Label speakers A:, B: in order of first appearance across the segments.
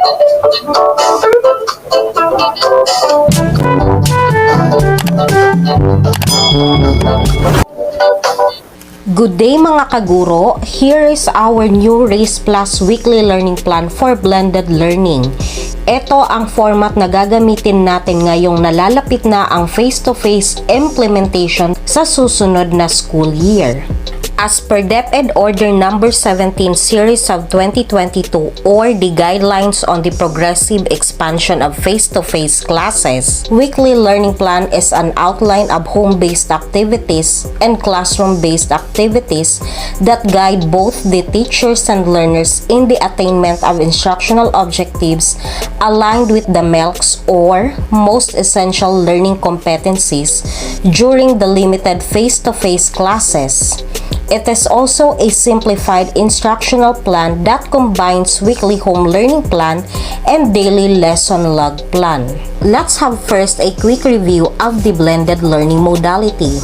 A: Good day mga kaguro! Here is our new Race Plus weekly learning plan for blended learning. Ito ang format na gagamitin natin ngayong nalalapit na ang face-to-face implementation sa susunod na school year. As per DepEd Order Number 17 Series of 2022 or the Guidelines on the Progressive Expansion of Face-to-Face Classes, weekly learning plan is an outline of home-based activities and classroom-based activities that guide both the teachers and learners in the attainment of instructional objectives aligned with the MELCs or most essential learning competencies during the limited face-to-face classes. It is also a simplified instructional plan that combines weekly home learning plan and daily lesson log plan. Let's have first a quick review of the blended learning modality.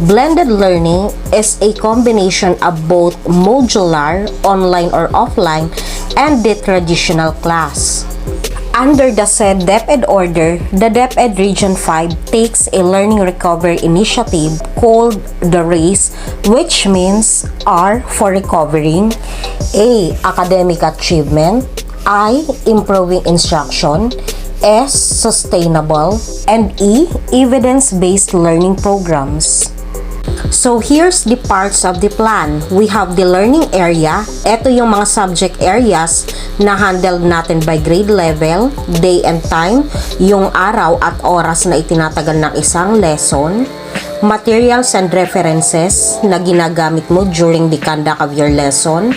A: Blended learning is a combination of both modular, online or offline, and the traditional class. Under the said DepEd order, the DepEd Region 5 takes a learning recovery initiative called the RACE, which means R for recovering, A. Academic achievement, I. Improving instruction, S. Sustainable, and E. Evidence-based learning programs. So here's the parts of the plan. We have the learning area. Ito yung mga subject areas na handled natin by grade level, day and time, yung araw at oras na itinatagal ng isang lesson, materials and references na ginagamit mo during the conduct of your lesson,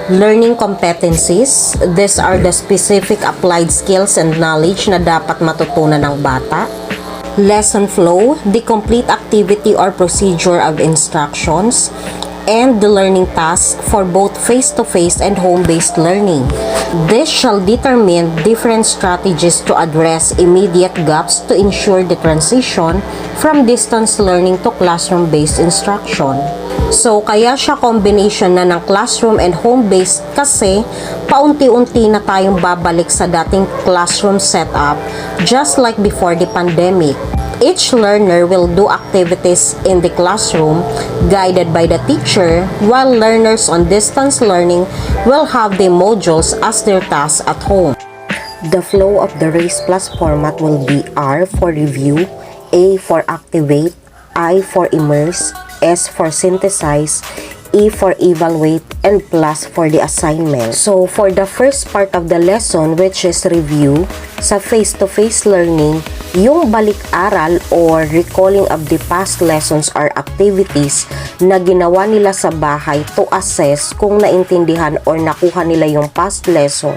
A: learning competencies. These are the specific applied skills and knowledge na dapat matutunan ng bata. Lesson flow, the complete activity or procedure of instructions, and the learning task for both face-to-face and home-based learning. This shall determine different strategies to address immediate gaps to ensure the transition from distance learning to classroom-based instruction. So, kaya siya combination na ng classroom and home-based kasi paunti-unti na tayong babalik sa dating classroom setup just like before the pandemic. Each learner will do activities in the classroom guided by the teacher, while learners on distance learning will have the modules as their tasks at home. The flow of the RACE Plus format will be R for review, A for activate, I for immerse, S for synthesize, E for evaluate, and plus for the assignment. So, for the first part of the lesson, which is review, sa face-to-face learning, yung balik-aral or recalling of the past lessons or activities na ginawa nila sa bahay to assess kung naintindihan or nakuha nila yung past lesson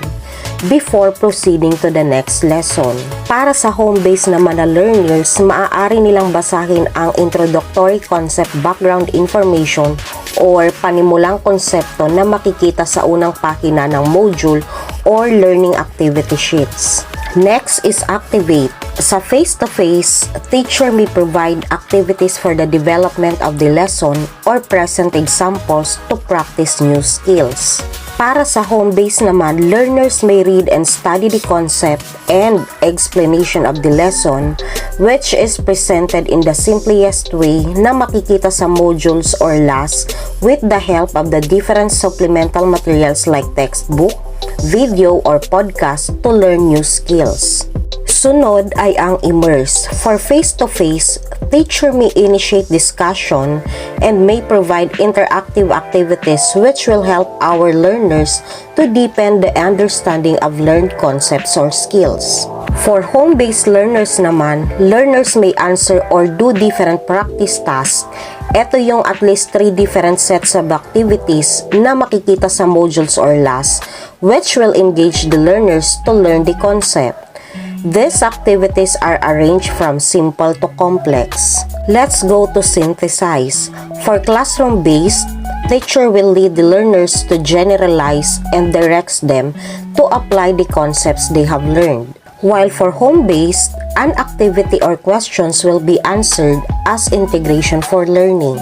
A: before proceeding to the next lesson. Para sa home-based naman na learners, maaari nilang basahin ang introductory concept background information or panimulang konsepto na makikita sa unang pahina ng module or learning activity sheets. Next is activate. Sa face-to-face, teacher may provide activities for the development of the lesson or present examples to practice new skills. Para sa home-based naman, learners may read and study the concept and explanation of the lesson, which is presented in the simplest way na makikita sa modules or LAS with the help of the different supplemental materials like textbook, video, or podcast to learn new skills. Sunod ay ang immerse. For face-to-face, teacher may initiate discussion and may provide interactive activities which will help our learners to deepen the understanding of learned concepts or skills. For home-based learners naman, learners may answer or do different practice tasks. Ito yung at least 3 different sets of activities na makikita sa modules or LAS which will engage the learners to learn the concept. These activities are arranged from simple to complex. Let's go to synthesize. For classroom-based, teacher will lead the learners to generalize and directs them to apply the concepts they have learned. While for home-based, an activity or questions will be answered as integration for learning.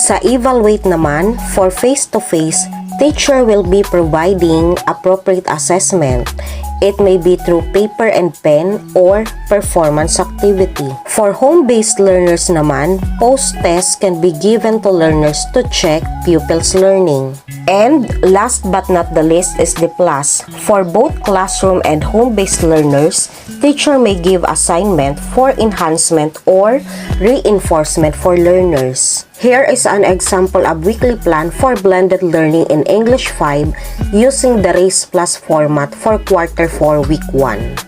A: Sa evaluate naman, for face-to-face, Teacher will be providing appropriate assessment. It may be through paper and pen or performance activity. For home-based learners naman, post-test can be given to learners to check pupils' learning. And last but not the least is the plus. For both classroom and home-based learners, teacher may give assignment for enhancement or reinforcement for learners. Here is an example of weekly plan for blended learning in English 5 using the RACE Plus format for Quarter 4 Week 1.